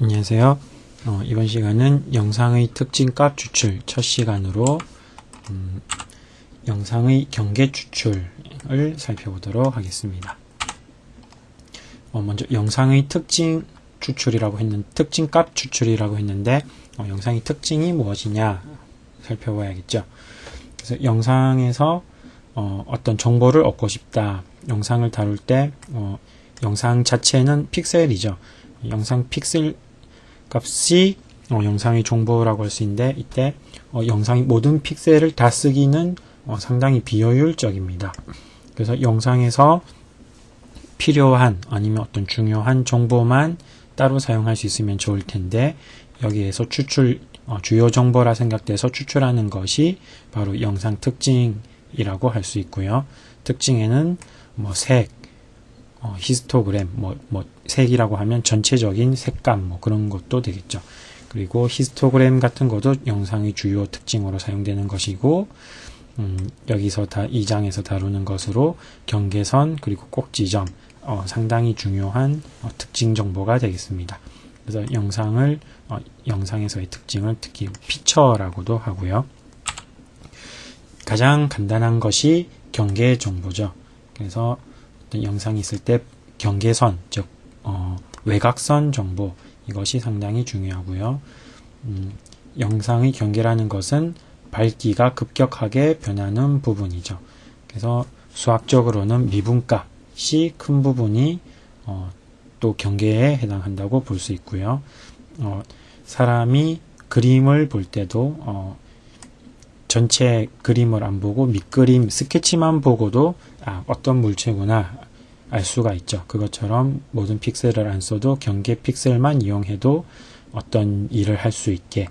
안녕하세요. 이번 시간은 영상의 특징값 추출 첫 시간으로 영상의 경계 추출을 살펴보도록 하겠습니다. 먼저 영상의 특징 추출이라고 했는 특징값 추출이라고 했는데 영상의 특징이 무엇이냐 살펴봐야겠죠. 그래서 영상에서 어떤 정보를 얻고 싶다. 영상을 다룰 때 영상 자체는 픽셀이죠. 영상 픽셀 값이 영상의 정보라고 할 수 있는데 이때 영상의 모든 픽셀을 다 쓰기는 상당히 비효율적입니다. 그래서 영상에서 필요한 아니면 어떤 중요한 정보만 따로 사용할 수 있으면 좋을 텐데 여기에서 주요 정보라 생각돼서 추출하는 것이 바로 영상 특징이라고 할 수 있고요. 특징에는 색, 히스토그램, 색이라고 하면 전체적인 색감, 그런 것도 되겠죠. 그리고 히스토그램 같은 것도 영상의 주요 특징으로 사용되는 것이고, 여기서 이 장에서 다루는 것으로 경계선, 그리고 꼭지점, 상당히 중요한 특징 정보가 되겠습니다. 그래서 영상에서의 특징을 특히 피처라고도 하고요. 가장 간단한 것이 경계 정보죠. 그래서 영상이 있을 때 경계선, 즉 외곽선 정보, 이것이 상당히 중요하고요. 영상의 경계라는 것은 밝기가 급격하게 변하는 부분이죠. 그래서 수학적으로는 미분값이 큰 부분이 또 경계에 해당한다고 볼 수 있고요. 사람이 그림을 볼 때도 전체 그림을 안 보고 밑그림, 스케치만 보고도 어떤 물체구나 알 수가 있죠. 그것처럼 모든 픽셀을 안 써도 경계 픽셀만 이용해도 어떤 일을 할 수 있게,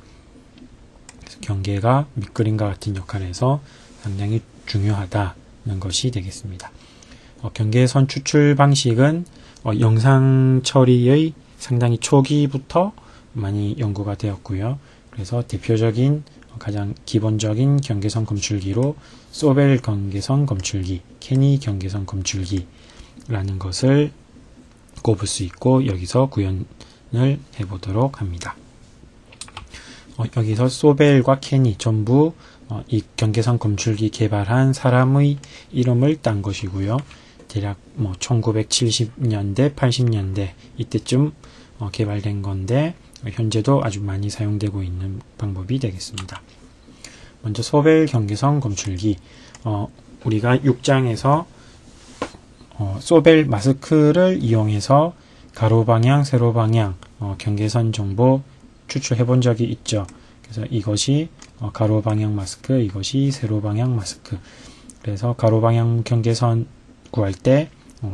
그래서 경계가 밑그림과 같은 역할을 해서 상당히 중요하다는 것이 되겠습니다. 경계선 추출 방식은 영상 처리의 상당히 초기부터 많이 연구가 되었고요. 그래서 대표적인 가장 기본적인 경계선 검출기로 소벨 경계선 검출기, 케니 경계선 검출기라는 것을 꼽을 수 있고 여기서 구현을 해보도록 합니다. 여기서 소벨과 케니 전부 이 경계선 검출기 개발한 사람의 이름을 딴 것이고요. 대략 1970년대, 80년대 이때쯤 개발된 건데 현재도 아주 많이 사용되고 있는 방법이 되겠습니다. 먼저 소벨 경계선 검출기, 우리가 6장에서 소벨 마스크를 이용해서 가로 방향, 세로 방향 경계선 정보 추출해 본 적이 있죠. 그래서 이것이 가로 방향 마스크, 이것이 세로 방향 마스크. 그래서 가로 방향 경계선 구할 때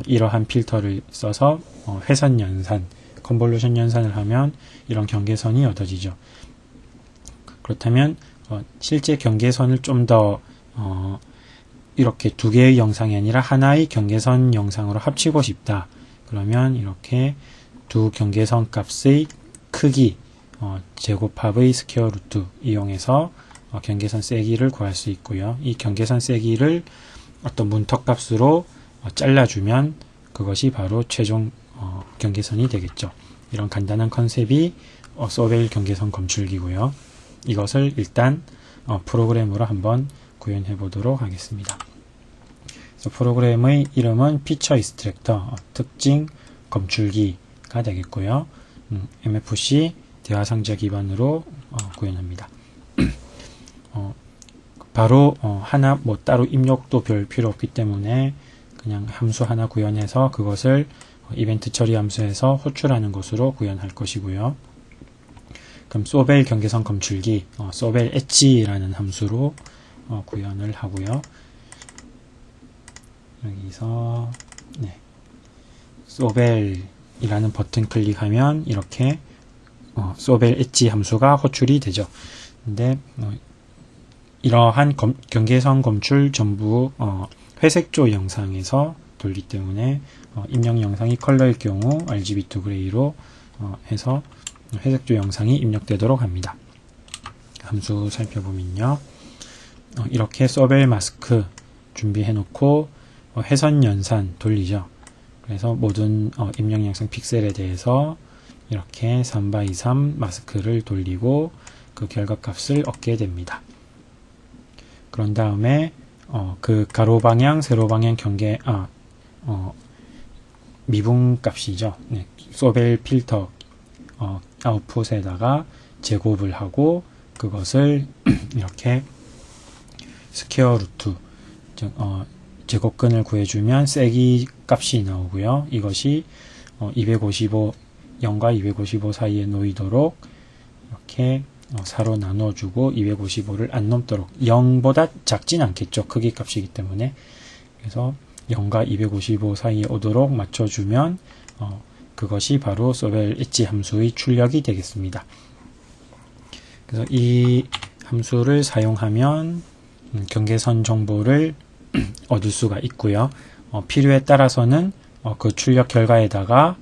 이러한 필터를 써서 회선 연산, 컨볼루션 연산을 하면 이런 경계선이 얻어지죠. 그렇다면 실제 경계선을 좀 더 이렇게 두 개의 영상이 아니라 하나의 경계선 영상으로 합치고 싶다. 그러면 이렇게 두 경계선 값의 크기, 제곱합의 스퀘어 루트 이용해서 경계선 세기를 구할 수 있고요. 이 경계선 세기를 어떤 문턱 값으로 잘라주면 그것이 바로 최종 경계선이 되겠죠. 이런 간단한 컨셉이 소벨 경계선 검출기고요. 이것을 일단 프로그램으로 한번 구현해 보도록 하겠습니다. 그래서 프로그램의 이름은 피처 익스트랙터, 특징 검출기가 되겠고요. MFC 대화상자 기반으로 구현합니다. 바로 하나 따로 입력도 별 필요 없기 때문에 그냥 함수 하나 구현해서 그것을 이벤트 처리 함수에서 호출하는 것으로 구현할 것이고요. 그럼 소벨 경계선 검출기, 소벨 엣지라는 함수로 구현을 하고요. 여기서 소벨이라는 버튼 클릭하면 이렇게 소벨 엣지 함수가 호출이 되죠. 근데 이러한 경계선 검출 전부 회색조 영상에서 돌기 때문에 입력 영상이 컬러일 경우 RGB2 그레이로 해서 회색조 영상이 입력되도록 합니다. 함수 살펴보면요. 이렇게 소벨 마스크 준비해 놓고 회선 연산 돌리죠. 그래서 모든 입력 영상 픽셀에 대해서 이렇게 3x3 마스크를 돌리고 그 결과값을 얻게 됩니다. 그런 다음에 그 가로 방향, 세로 방향 경계 미분 값이죠. 네, 소벨 필터 아웃풋에다가 제곱을 하고 그것을 이렇게 스퀘어 루트 제곱근을 구해주면 세기 값이 나오고요. 이것이 255 0과 255 사이에 놓이도록 이렇게 4로 나눠주고 255를 안 넘도록 0보다 작진 않겠죠. 크기 값이기 때문에. 그래서 0과 255 사이에 오도록 맞춰주면 그것이 바로 소벨 엣지 함수의 출력이 되겠습니다. 그래서 이 함수를 사용하면 경계선 정보를 얻을 수가 있고요. 필요에 따라서는 그 출력 결과에다가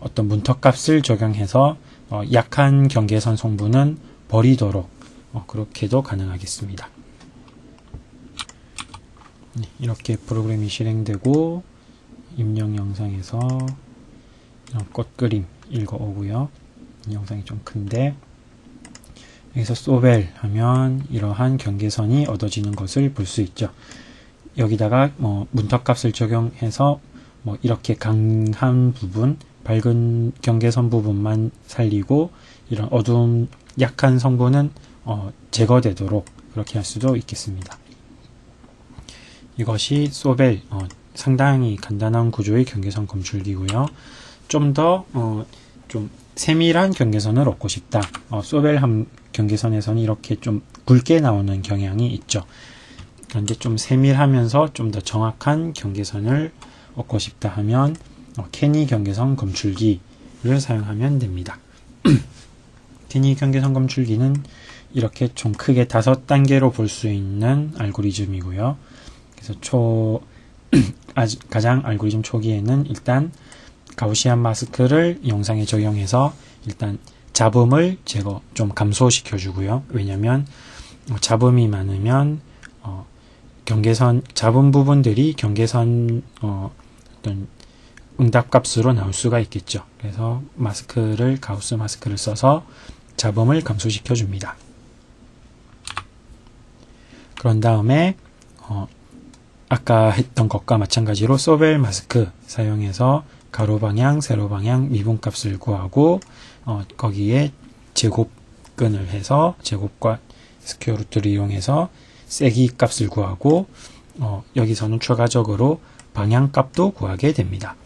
어떤 문턱값을 적용해서 약한 경계선 성분은 버리도록 그렇게도 가능하겠습니다. 네, 이렇게 프로그램이 실행되고 입력 영상에서 이런 꽃 그림 읽어오고요. 이 영상이 좀 큰데 여기서 소벨 하면 이러한 경계선이 얻어지는 것을 볼 수 있죠. 여기다가 문턱값을 적용해서 이렇게 강한 부분, 밝은 경계선 부분만 살리고 이런 어두운 약한 성분은 제거되도록 그렇게 할 수도 있겠습니다. 이것이 소벨 상당히 간단한 구조의 경계선 검출기고요. 좀 더 좀 세밀한 경계선을 얻고 싶다. 소벨 경계선에서는 이렇게 좀 굵게 나오는 경향이 있죠. 그런데 좀 세밀하면서 좀 더 정확한 경계선을 얻고 싶다 하면 케니 경계선 검출기를 사용하면 됩니다. 케니 경계선 검출기는 이렇게 좀 크게 5단계로 볼 수 있는 알고리즘이고요. 그래서 가장 알고리즘 초기에는 일단 가우시안 마스크를 영상에 적용해서 일단 잡음을 좀 감소시켜 주고요. 왜냐하면 잡음이 많으면 잡음 부분들이 경계선 어떤 응답값으로 나올 수가 있겠죠. 그래서 가우스 마스크를 써서 잡음을 감소시켜 줍니다. 그런 다음에 아까 했던 것과 마찬가지로 소벨 마스크 사용해서 가로 방향, 세로 방향 미분값을 구하고 거기에 제곱근을 해서 제곱과 스퀘어 루트를 이용해서 세기 값을 구하고 여기서는 추가적으로 방향값도 구하게 됩니다.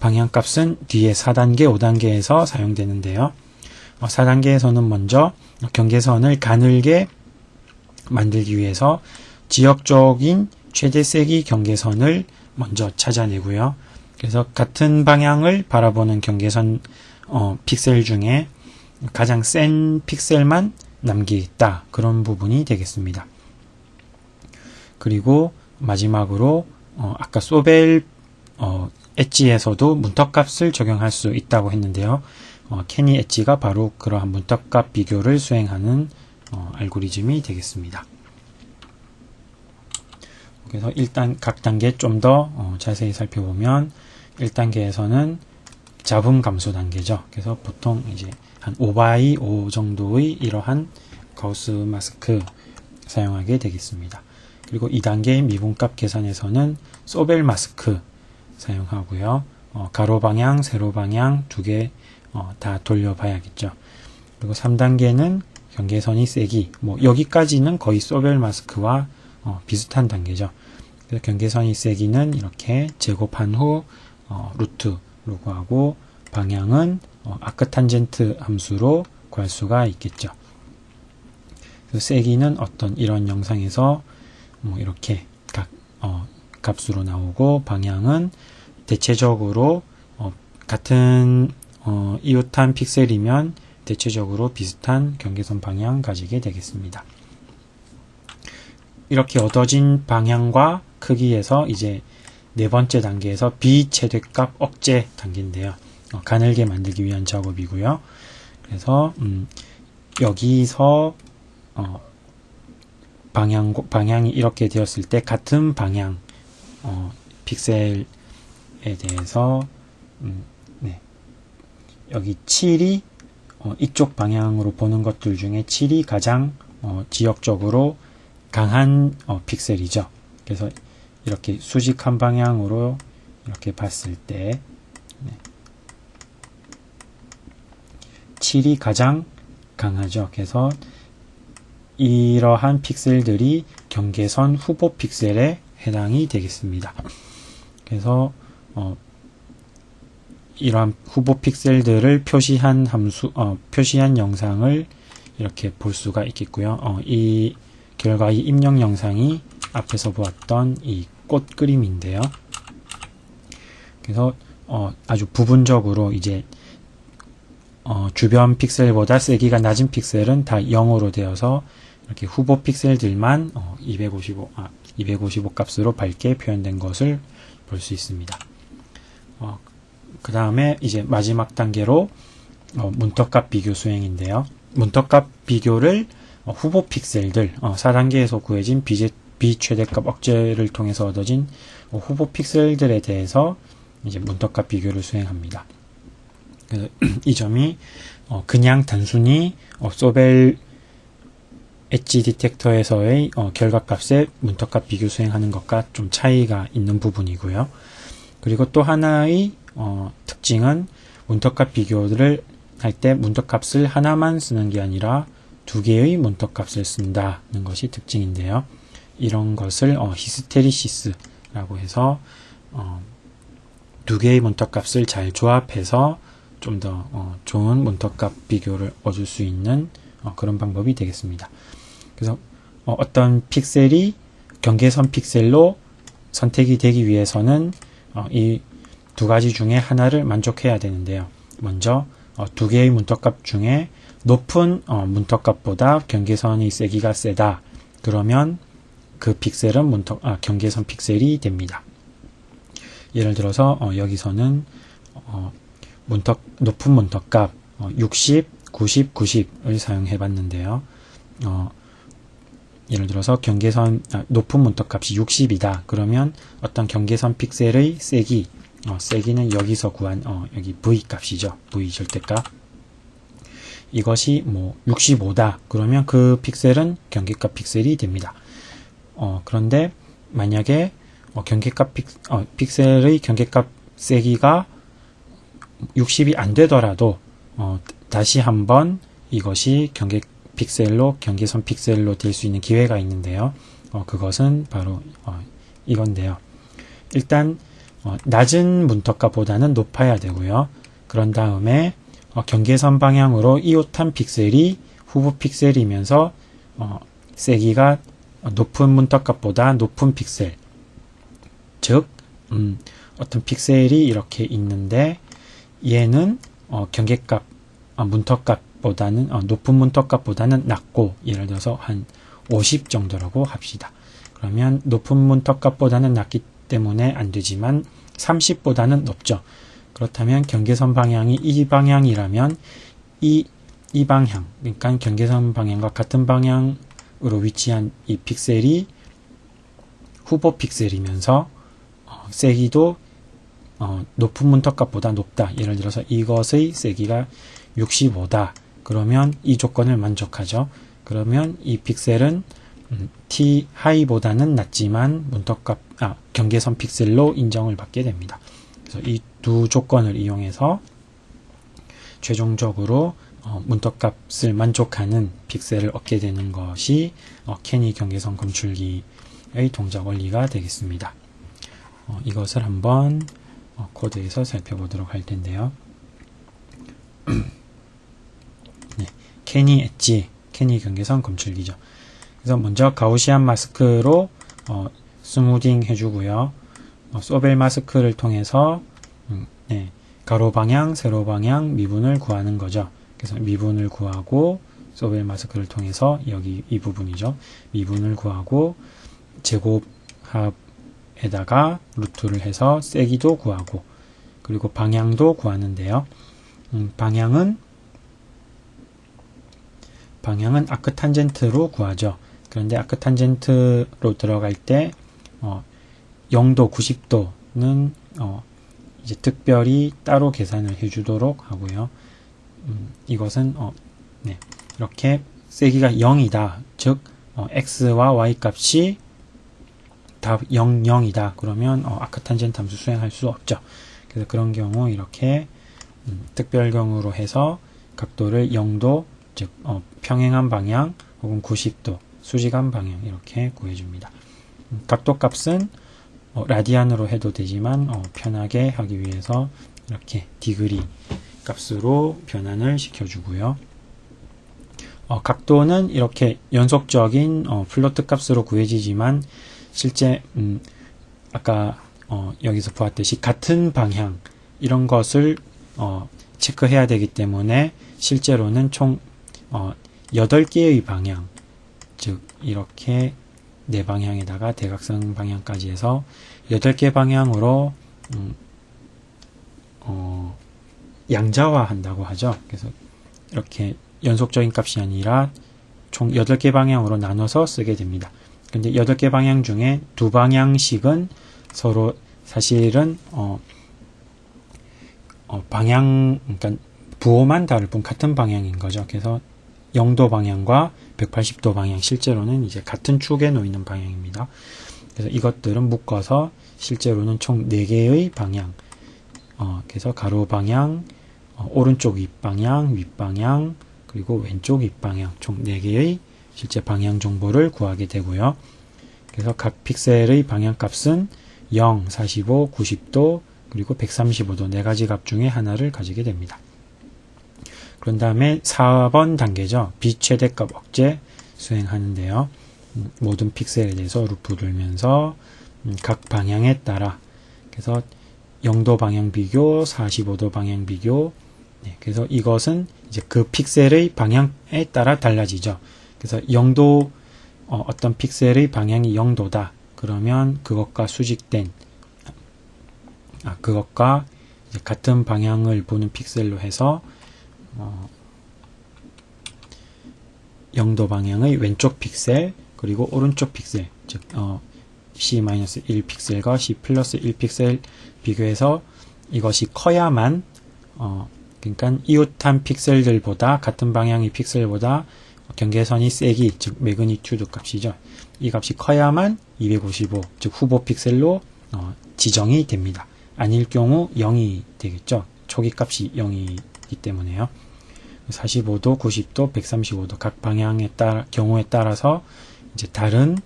방향값은 뒤에 4단계, 5단계에서 사용되는데요. 4단계에서는 먼저 경계선을 가늘게 만들기 위해서 지역적인 최대 세기 경계선을 먼저 찾아내고요. 그래서 같은 방향을 바라보는 경계선 픽셀 중에 가장 센 픽셀만 남기겠다. 그런 부분이 되겠습니다. 그리고 마지막으로 아까 소벨 엣지에서도 문턱값을 적용할 수 있다고 했는데요. 케니 엣지가 바로 그러한 문턱값 비교를 수행하는 알고리즘이 되겠습니다. 그래서 일단 각 단계 좀 더 자세히 살펴보면 1단계에서는 잡음 감소 단계죠. 그래서 보통 이제 한 5x5 정도의 이러한 가우스 마스크 사용하게 되겠습니다. 그리고 2단계 미분값 계산에서는 소벨 마스크 사용하고요. 가로 방향, 세로 방향 두 개 다 돌려봐야겠죠. 그리고 3단계는 경계선이 세기, 여기까지는 거의 소벨 마스크와 비슷한 단계죠. 그래서 경계선이 세기는 이렇게 제곱한 후 루트로 구하고 방향은 아크탄젠트 함수로 구할 수가 있겠죠. 그래서 세기는 이런 영상에서 이렇게 각 값으로 나오고 방향은 대체적으로 같은 이웃한 픽셀이면 대체적으로 비슷한 경계선 방향 가지게 되겠습니다. 이렇게 얻어진 방향과 크기에서 이제 네 번째 단계에서 비최대값 억제 단계인데요. 가늘게 만들기 위한 작업이고요. 그래서 여기서 방향이 이렇게 되었을 때 같은 방향 픽셀에 대해서 여기 7이 이쪽 방향으로 보는 것들 중에 7이 가장 지역적으로 강한 픽셀이죠. 그래서 이렇게 수직한 방향으로 이렇게 봤을 때 7이 가장 강하죠. 그래서 이러한 픽셀들이 경계선 후보 픽셀에 해당이 되겠습니다. 그래서 이러한 후보 픽셀들을 표시한 표시한 영상을 이렇게 볼 수가 있겠고요. 이 결과 이 입력 영상이 앞에서 보았던 이 꽃 그림인데요. 그래서 아주 부분적으로 이제 주변 픽셀보다 세기가 낮은 픽셀은 다 0으로 되어서 이렇게 후보 픽셀들만 255 값으로 밝게 표현된 것을 볼 수 있습니다. 그 다음에 이제 마지막 단계로 문턱값 비교 수행인데요. 문턱값 비교를 후보 픽셀들 4단계에서 구해진 비최대값 억제를 통해서 얻어진 후보 픽셀들에 대해서 이제 문턱값 비교를 수행합니다. 그래서 이 점이 그냥 단순히 소벨 엣지 디텍터에서의 결과값의 문턱값 비교 수행하는 것과 좀 차이가 있는 부분이고요. 그리고 또 하나의 특징은 문턱값 비교를 할 때 문턱값을 하나만 쓰는 게 아니라 두 개의 문턱값을 쓴다는 것이 특징인데요. 이런 것을 히스테리시스라고 해서 두 개의 문턱값을 잘 조합해서 좀 더 좋은 문턱값 비교를 얻을 수 있는 그런 방법이 되겠습니다. 그래서 어떤 픽셀이 경계선 픽셀로 선택이 되기 위해서는 이 두 가지 중에 하나를 만족해야 되는데요. 먼저 두 개의 문턱값 중에 높은 문턱값보다 경계선의 세기가 세다. 그러면 그 픽셀은 경계선 픽셀이 됩니다. 예를 들어서 여기서는 높은 문턱값 60, 90, 90을 사용해 봤는데요. 예를 들어서 높은 문턱값이 60이다. 그러면 어떤 경계선 픽셀의 세기는 여기서 구한 여기 V 값이죠. V 절대값. 이것이 65다. 그러면 그 픽셀은 경계값 픽셀이 됩니다. 그런데 만약에 픽셀의 경계값 세기가 60이 안 되더라도 다시 한번 이것이 경계선 픽셀로 될 수 있는 기회가 있는데요. 그것은 바로 이건데요. 일단 낮은 문턱값보다는 높아야 되고요. 그런 다음에 경계선 방향으로 이웃한 픽셀이 후보 픽셀이면서 세기가 높은 문턱값보다 높은 픽셀, 즉 어떤 픽셀이 이렇게 있는데 얘는 문턱값보다는 높은 문턱값보다는 낮고, 예를 들어서 한 50 정도라고 합시다. 그러면 높은 문턱값보다는 낮기 때문에 안 되지만 30보다는 높죠. 그렇다면 경계선 방향이 이 방향이라면 이 방향, 그러니까 경계선 방향과 같은 방향으로 위치한 이 픽셀이 후보 픽셀이면서 세기도 높은 문턱값보다 높다. 예를 들어서 이것의 세기가 65다. 그러면 이 조건을 만족하죠. 그러면 이 픽셀은 T 하이보다는 낮지만 경계선 픽셀로 인정을 받게 됩니다. 그래서 이 두 조건을 이용해서 최종적으로 문턱값을 만족하는 픽셀을 얻게 되는 것이 캐니 경계선 검출기의 동작 원리가 되겠습니다. 이것을 한번 코드에서 살펴보도록 할 텐데요. 네, 캐니 엣지, 캐니 경계선 검출기죠. 그래서 먼저 가우시안 마스크로 스무딩 해주고요. 소벨 마스크를 통해서 가로 방향, 세로 방향, 미분을 구하는 거죠. 그래서 미분을 구하고 소벨 마스크를 통해서 여기 이 부분이죠. 미분을 구하고 제곱합에다가 루트를 해서 세기도 구하고 그리고 방향도 구하는데요. 방향은 아크탄젠트로 구하죠. 그런데 아크탄젠트로 들어갈 때 0도, 90도는 이제 특별히 따로 계산을 해주도록 하고요. 이것은 네, 이렇게 세기가 0이다. 즉 x와 y 값이 다 0, 0이다. 그러면 아크탄젠트 함수 수행할 수 없죠. 그래서 그런 경우 이렇게 특별경우로 해서 각도를 0도, 즉 평행한 방향 혹은 90도, 수직한 방향 이렇게 구해줍니다. 각도 값은 라디안으로 해도 되지만 편하게 하기 위해서 이렇게 디그리 값으로 변환을 시켜주고요. 각도는 이렇게 연속적인 플로트 값으로 구해지지만 실제 아까 여기서 보았듯이 같은 방향 이런 것을 체크해야 되기 때문에 실제로는 총 8개의 방향, 즉 이렇게 4방향에다가 대각선 방향까지 해서 8개 방향으로 양자화한다고 하죠. 그래서 이렇게 연속적인 값이 아니라 총 8개 방향으로 나눠서 쓰게 됩니다. 근데 8개 방향 중에 2방향씩은 서로 사실은 방향, 그러니까 부호만 다를 뿐 같은 방향인 거죠. 그래서 0도 방향과 180도 방향, 실제로는 이제 같은 축에 놓이는 방향입니다. 그래서 이것들은 묶어서 실제로는 총 4개의 방향, 그래서 가로 방향, 오른쪽 윗방향, 윗방향, 그리고 왼쪽 윗방향, 총 4개의 실제 방향 정보를 구하게 되고요. 그래서 각 픽셀의 방향값은 0, 45, 90도, 그리고 135도 4가지 값 중에 하나를 가지게 됩니다. 그런 다음에 4번 단계죠. 비최대값 억제 수행하는데요. 모든 픽셀에 대해서 루프 돌면서 각 방향에 따라, 그래서 0도 방향 비교, 45도 방향 비교, 네, 그래서 이것은 이제 그 픽셀의 방향에 따라 달라지죠. 그래서 0도 어떤 픽셀의 방향이 0도다. 그러면 그것과 수직된 그것과 이제 같은 방향을 보는 픽셀로 해서 0도 방향의 왼쪽 픽셀 그리고 오른쪽 픽셀, 즉 C-1 픽셀과 C 플러스 1 픽셀 비교해서 이것이 커야만 그러니까 이웃한 픽셀들보다 같은 방향의 픽셀보다 경계선이 세기, 즉 매그니튜드 값이죠. 이 값이 커야만 255, 즉 후보 픽셀로 지정이 됩니다. 아닐 경우 0이 되겠죠. 초기 값이 0이기 때문에요. 45도, 90도, 135도 각 방향에 따라 경우에 따라서 이제 다른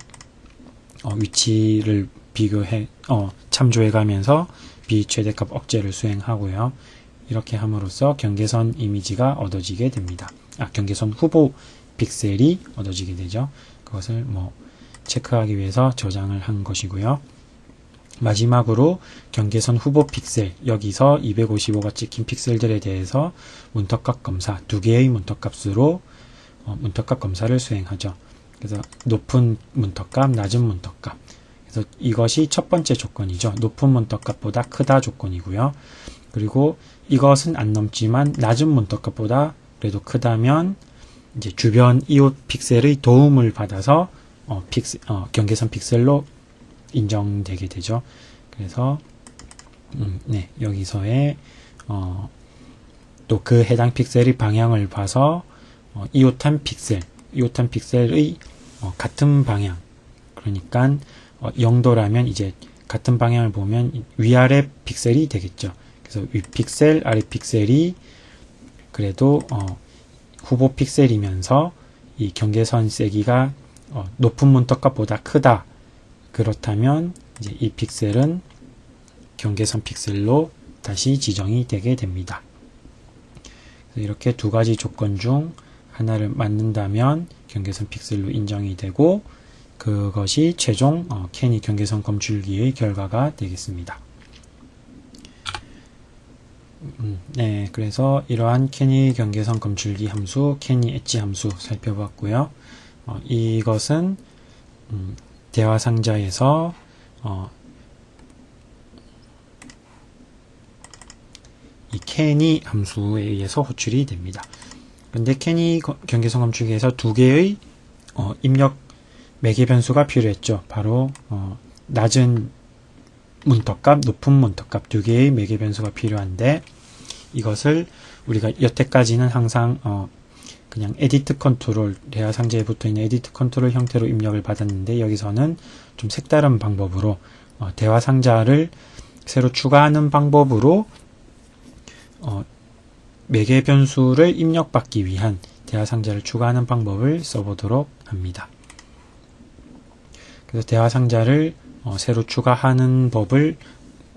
위치를 비교해 참조해 가면서 비최대값 억제를 수행하고요. 이렇게 함으로써 경계선 이미지가 얻어지게 됩니다. 경계선 후보 픽셀이 얻어지게 되죠. 그것을 체크하기 위해서 저장을 한 것이고요. 마지막으로 경계선 후보 픽셀, 여기서 255가 찍힌 픽셀들에 대해서 문턱값 검사, 2개의 문턱값으로 문턱값 검사를 수행하죠. 그래서 높은 문턱값, 낮은 문턱값. 그래서 이것이 첫 번째 조건이죠. 높은 문턱값보다 크다 조건이고요. 그리고 이것은 안 넘지만 낮은 문턱값보다 그래도 크다면 이제 주변 이웃 픽셀의 도움을 받아서 경계선 픽셀로 인정되게 되죠. 그래서 네, 여기서의 또 그 해당 픽셀의 방향을 봐서 이웃한 픽셀의 같은 방향, 그러니까 0도라면 이제 같은 방향을 보면 위아래 픽셀이 되겠죠. 그래서 위 픽셀, 아래 픽셀이 그래도 후보 픽셀이면서 이 경계선 세기가 높은 문턱값보다 크다. 그렇다면 이제 이 픽셀은 경계선 픽셀로 다시 지정이 되게 됩니다. 그래서 이렇게 2가지 조건 중 하나를 맞는다면 경계선 픽셀로 인정이 되고 그것이 최종 캐니 경계선 검출기의 결과가 되겠습니다. 네, 그래서 이러한 캐니 경계선 검출기 함수, 캐니 엣지 함수 살펴봤고요. 이것은 대화 상자에서 이 캐니 함수에 의해서 호출이 됩니다. 근데 캐니 경계선 검출기에서 2개의 입력 매개 변수가 필요했죠. 바로 낮은 문턱값, 높은 문턱값 두 개의 매개 변수가 필요한데 이것을 우리가 여태까지는 항상 그냥 에디트 컨트롤, 대화 상자에 붙어 있는 에디트 컨트롤 형태로 입력을 받았는데 여기서는 좀 색다른 방법으로 대화 상자를 새로 추가하는 방법으로 매개 변수를 입력받기 위한 대화 상자를 추가하는 방법을 써보도록 합니다. 그래서 대화 상자를 새로 추가하는 법을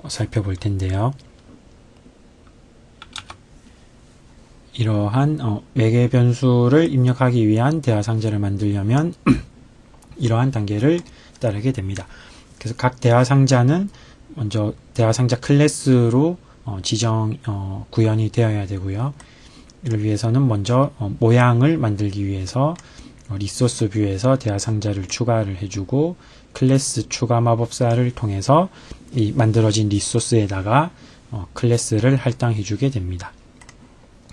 살펴볼 텐데요. 이러한 매개 변수를 입력하기 위한 대화 상자를 만들려면 이러한 단계를 따르게 됩니다. 그래서 각 대화 상자는 먼저 대화 상자 클래스로 구현이 되어야 되고요. 이를 위해서는 먼저 모양을 만들기 위해서 리소스 뷰에서 대화 상자를 추가를 해주고 클래스 추가 마법사를 통해서 이 만들어진 리소스에다가 클래스를 할당해 주게 됩니다.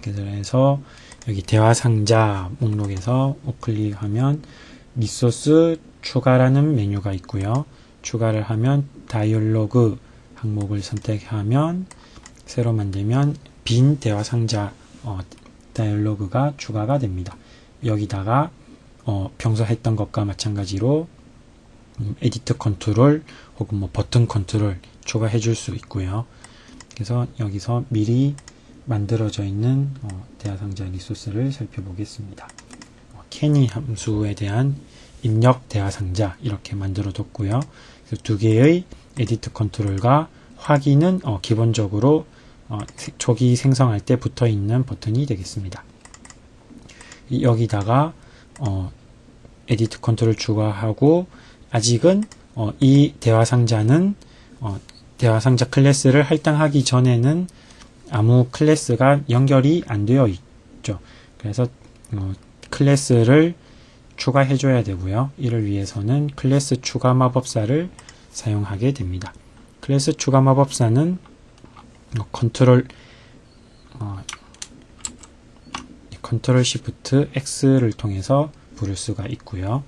그래서 여기 대화 상자 목록에서 우클릭하면 리소스 추가라는 메뉴가 있고요. 추가를 하면 다이얼로그 항목을 선택하면 새로 만들면 빈 대화 상자 다이얼로그가 추가가 됩니다. 여기다가 평소 했던 것과 마찬가지로 에디트 컨트롤 혹은 버튼 컨트롤 추가해 줄 수 있고요. 그래서 여기서 미리 만들어져 있는 대화 상자 리소스를 살펴보겠습니다. 캐니 함수에 대한 입력 대화 상자 이렇게 만들어 뒀고요. 그래서 두 개의 에디트 컨트롤과 확인은 기본적으로 초기 생성할 때 붙어 있는 버튼이 되겠습니다. 여기다가 에디트 컨트롤 추가하고 아직은 이 대화 상자는 대화 상자 클래스를 할당하기 전에는 아무 클래스가 연결이 안 되어 있죠. 그래서 클래스를 추가해 줘야 되고요. 이를 위해서는 클래스 추가 마법사를 사용하게 됩니다. 클래스 추가 마법사는 컨트롤 시프트 X를 통해서 부를 수가 있고요.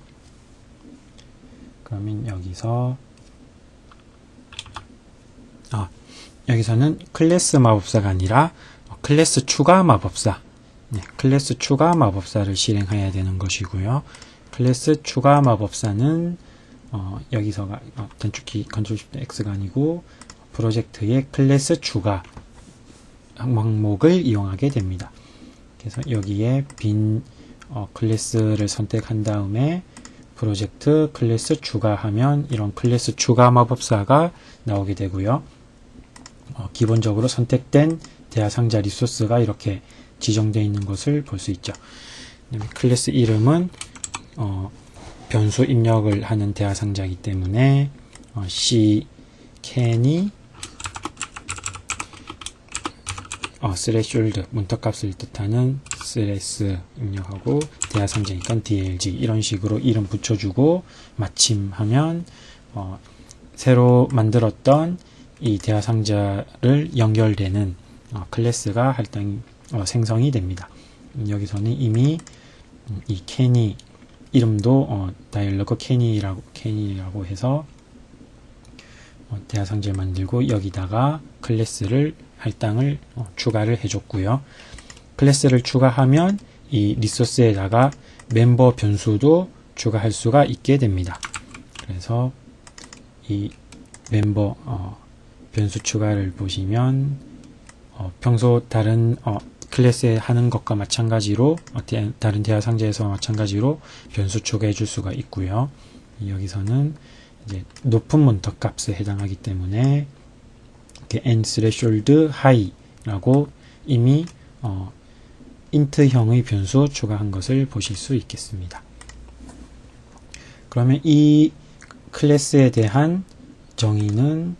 그러면 여기서는 클래스 마법사가 아니라 클래스 추가 마법사, 클래스 추가 마법사를 실행해야 되는 것이고요. 클래스 추가 마법사는 여기서가 단축키 컨트롤 시프트 X가 아니고 프로젝트의 클래스 추가 항목을 이용하게 됩니다. 그래서 여기에 빈 클래스를 선택한 다음에 프로젝트 클래스 추가하면 이런 클래스 추가 마법사가 나오게 되고요. 기본적으로 선택된 대화 상자 리소스가 이렇게 지정되어 있는 것을 볼 수 있죠. 클래스 이름은 변수 입력을 하는 대화 상자이기 때문에 C can이 스레숄드 문턱값을 뜻하는 스레스 입력하고 대화 상자니까 DLG 이런 식으로 이름 붙여주고 마침하면 새로 만들었던 이 대화 상자를 연결되는 클래스가 생성이 됩니다. 여기서는 이미 이 캐니 이름도 다이얼로그 캐니라고 해서 대화 상자를 만들고 여기다가 클래스를 할당을 추가를 해줬고요. 클래스를 추가하면 이 리소스에다가 멤버 변수도 추가할 수가 있게 됩니다. 그래서 이 멤버 변수 추가를 보시면 평소 다른 클래스에 하는 것과 마찬가지로 다른 대화 상자에서 마찬가지로 변수 추가해 줄 수가 있고요. 여기서는 이제 높은 문턱 값에 해당하기 때문에 n threshold high라고 이미 int형의 변수 추가한 것을 보실 수 있겠습니다. 그러면 이 클래스에 대한 정의는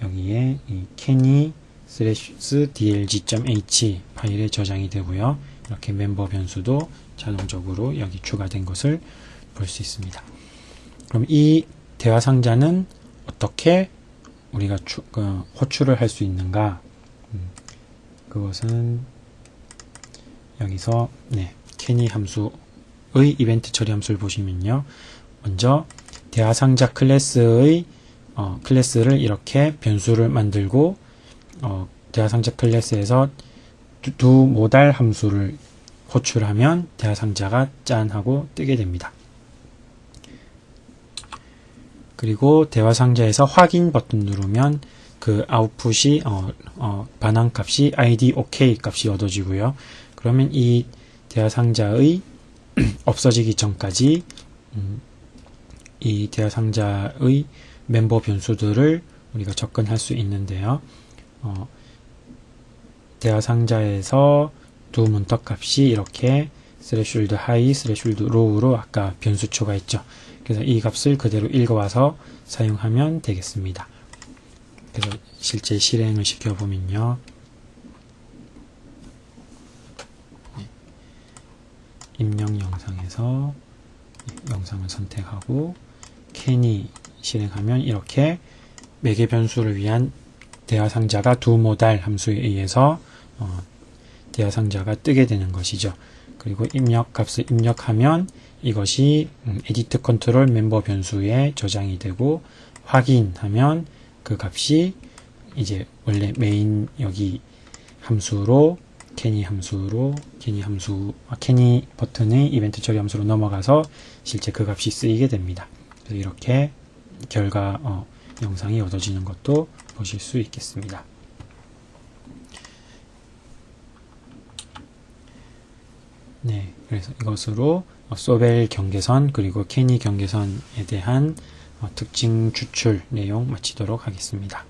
여기에 이 canny /dlg.h 파일에 저장이 되고요. 이렇게 멤버 변수도 자동적으로 여기 추가된 것을 볼 수 있습니다. 그럼 이 대화 상자는 어떻게 우리가 호출을 할 수 있는가? 그것은 여기서 canny 함수의 이벤트 처리 함수를 보시면요. 먼저 대화 상자 클래스의 클래스를 이렇게 변수를 만들고 대화상자 클래스에서 두 모달 함수를 호출하면 대화상자가 짠 하고 뜨게 됩니다. 그리고 대화상자에서 확인 버튼 누르면 그 아웃풋이 반환값이 id OK 값이 얻어지고요. 그러면 이 대화상자의 없어지기 전까지 이 대화상자의 멤버 변수들을 우리가 접근할 수 있는데요. 대화상자에서 두 문턱 값이 이렇게 threshold high, threshold low로 아까 변수 추가했죠. 그래서 이 값을 그대로 읽어와서 사용하면 되겠습니다. 그래서 실제 실행을 시켜보면요. 입력 영상에서 영상을 선택하고 can이 실행하면 이렇게 매개 변수를 위한 대화상자가 두 모달 함수에 의해서 대화상자가 뜨게 되는 것이죠. 그리고 입력 값을 입력하면 이것이 에디트 컨트롤 멤버 변수에 저장이 되고 확인하면 그 값이 이제 원래 메인 여기 함수로 캐니 버튼의 이벤트 처리 함수로 넘어가서 실제 그 값이 쓰이게 됩니다. 그래서 이렇게 결과 영상이 얻어지는 것도 보실 수 있겠습니다. 네, 그래서 이것으로 소벨 경계선 그리고 캐니 경계선에 대한 특징 추출 내용 마치도록 하겠습니다.